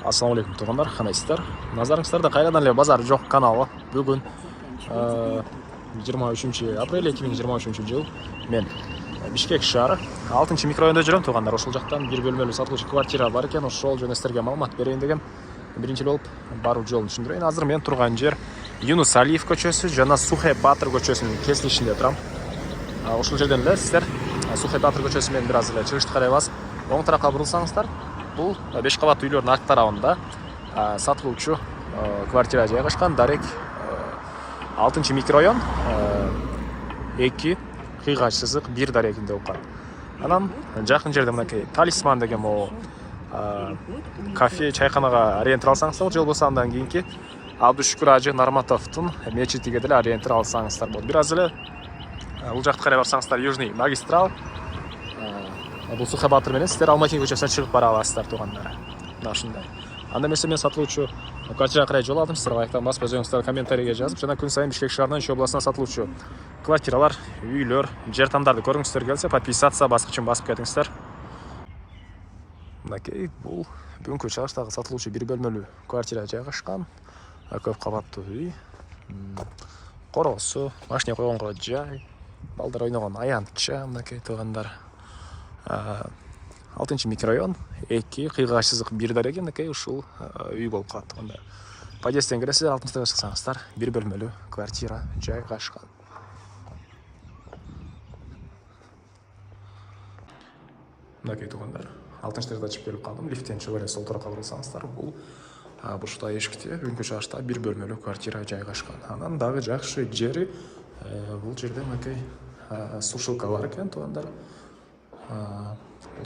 Assalamu alaikum туғандар, қанайсыздар? Назарыңыздарда қайрадан эле базар жоқ каналы. Бүгін 23 апрель 2023 жыл. Мен Бишкек шаары 6 микрорайонда жүрөм туғандар. Ошол жактан бир бөлмөлүү сатылуучу квартира бар экен. Ошол жөнүндө силерге маалымат берейин деген. Биринчи болуп баруу жолун түшүндүрөйүн. Азыр мен турган жер Юнус Алиев көчөсү жана Сухай Батыр көчөсүнүн кесилишинде турам. Ошол жерден эле сиздер Сухай Батыр көчөсү менен бир аз эле чыгышты карай басып, оң тарапка бурулсаңыздар, бул 5 кабаттуу үйлөрдүн арт тарабында сатылуучу квартира жайгашкан. Дарек 6 микрорайон 2 кыйгач сызык 1 дарегинде окат. Анан жакын жерде мынакей Талисман деген могу кафе, чайканага ориентир алсаңыздар, же болбосо андан кийинки Абдушкур Ажы Нарматовдун мечитиге деле ориентир алсаңыздар болот. Бир аз эле бул жакты карай барсаңыздар, Южный магистрал. Бул Сухай Батыр менен сиздер Алматин көчөсүнө чыгып бара аласыздар тугандар. Мына ушундай. Анда эмесе мен сатылуучу квартира карай жол алдым. Сиздер аяктан басып, өзүңүздөр комментарийге жазып, жана күн сайын Бишкек шаарынын Үч областына сатылуучу квартиралар, үйлөр, жер тамдарды көргүңүздөр келсе, подписаться баскычын басып кетиңиздер. Мынакей бул бүгүнкү чыгыштагы сатылуучу бир бөлмөлүү квартира жайгашкан. Көп кабаттуу үй. Короосу, машина койгонго жай, балдар ойногон аянтча, мынакей тугандар. 6 микрорайон 2 кыйгач сызык 1 дареги, мынакей ушул үй болуп калат тугандар. Подъезден киресиз, алтымыштага чыксаңыздар, бир бөлмөлүү квартира жайгашкан. Мынакей тугандар, 6-этажда чыгып келип калдым. Лифттен чыгып эле сол тарапка бурсаңыздар, бул бурчта эшикте бүгүнкү чыгышта бир бөлмөлүү квартира жайгашкан. Анан дагы жакшы жери бул жерде мынакей сушилка бар экен тугандар.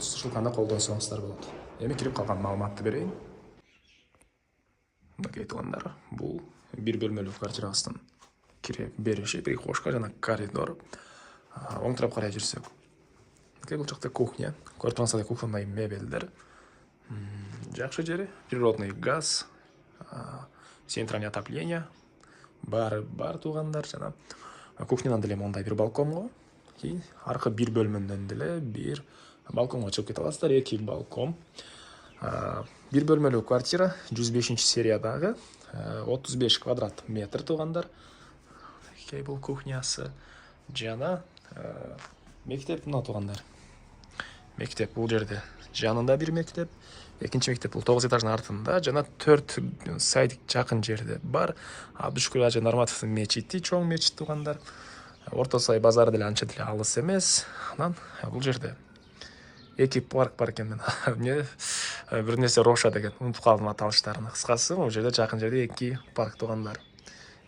Сушилканы колдонсоңуздар болот. Эми кирип калган маалыматты берейин. Мынакей тугандар, бул бир бөлмөлүү квартирабыздын кире бериши, прихожка жана коридор. Оң тарапка карай жүрсөк, мынакей бул жакта кухня. Көрүп турсаңыздар, кухонный мебелдер. Жакшы жери, природный газ, центральное отопление бар тугандар жана кухнядан деле мондай бир балконго, кийин аркы бир бөлмөдөн деле бир балконго чыгып кете аласыздар. 2 балкон. Бир бөлмөлүү квартира 105 сериядагы 35 квадрат метр тугандар. Кей бул кухнясы жана мектеп мына тугандар. Мектеп бул жерде жанында бир мектеп. Экинчи мектеп бул 9 этаждын артында жана 4 сайдик жакын жерде бар. Абдушкур Ажы Нарматовдун мечити, чоң мечит тугандар. Орто сай базары деле анча деле алыс эмес. Анан бул жерде 2 парк бар экен. Мен бир нерсе Роша деген унутуп калдым аталыштарын. Кыскасы, бул жерде жакын жерде 2 парк тугандар.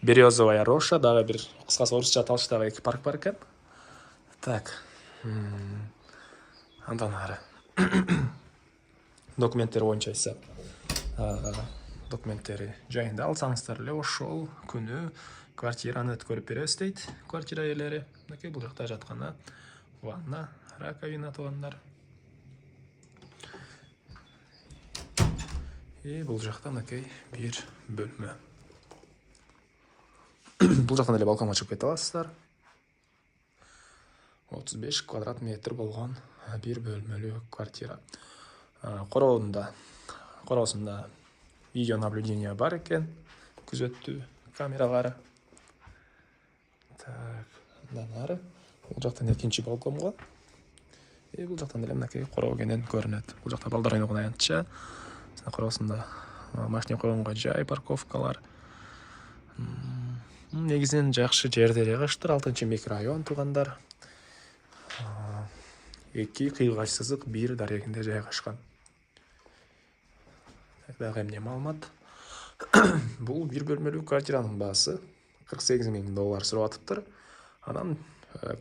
Березовая Роша, дагы бир кыскасы орусча аталыштагы 2 парк бар экен. Так. Андан ары документтер боюнча ise документтери жайында алсаңыздар эле ошол күнү квартираны өткөрүп беребиз дейт квартира ээлери. Мынакей бул жакта жаткана, ванна, раковина тугандар. Бул жакта мынакей бир бөлмө. Бул жактан эле балконго чыгып кете аласыздар. 35 квадрат метр болгон бир бөлмөлүү квартира. Короосунда видео наблюдение бар экен, күзөттүү камералары. Так, андан ары бул жактан экинчи балконго. Бул жактан деле мынакей короо кенен көрүнөт. Бул жакта балдар ойногон аянтча, короосунда машина койгонго жай, парковкалар. Негизинен жакшы жерде жайгаштыр. 6 микрорайон тугандар. 2 кыйгач сызык 1 дарегинде жайгашкан. Дагы эмне маалымат? Бул бир бөлмөлүү квартиранын баасы $48,000 сурап атыптыр. Анан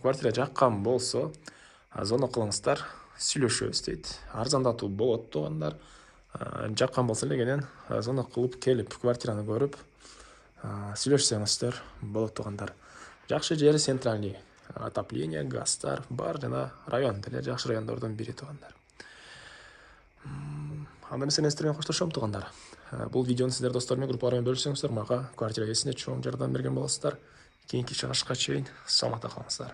квартира жаккан болсо, звонок кылыңыздар, сүйлөшөбүз дейт. Арзандатуу болот тугандар. Жаккан болсо эле кенен звонок кылып келип, квартираны көрүп, сүйлөшсөңүздөр болот тугандар. Жакшы жери, центральный отопление, газдар бар жана район деле жакшы райондордун бири тугандар. Анда мен сиздермен коштошом тугандар. Бул видеону сиздер достор менен, группалар менен бөлүшсөңүздөр, мага квартира ээсине чоң жардам берген болосуздар. Кийинки чыгышка чейин саламатта калыңыздар.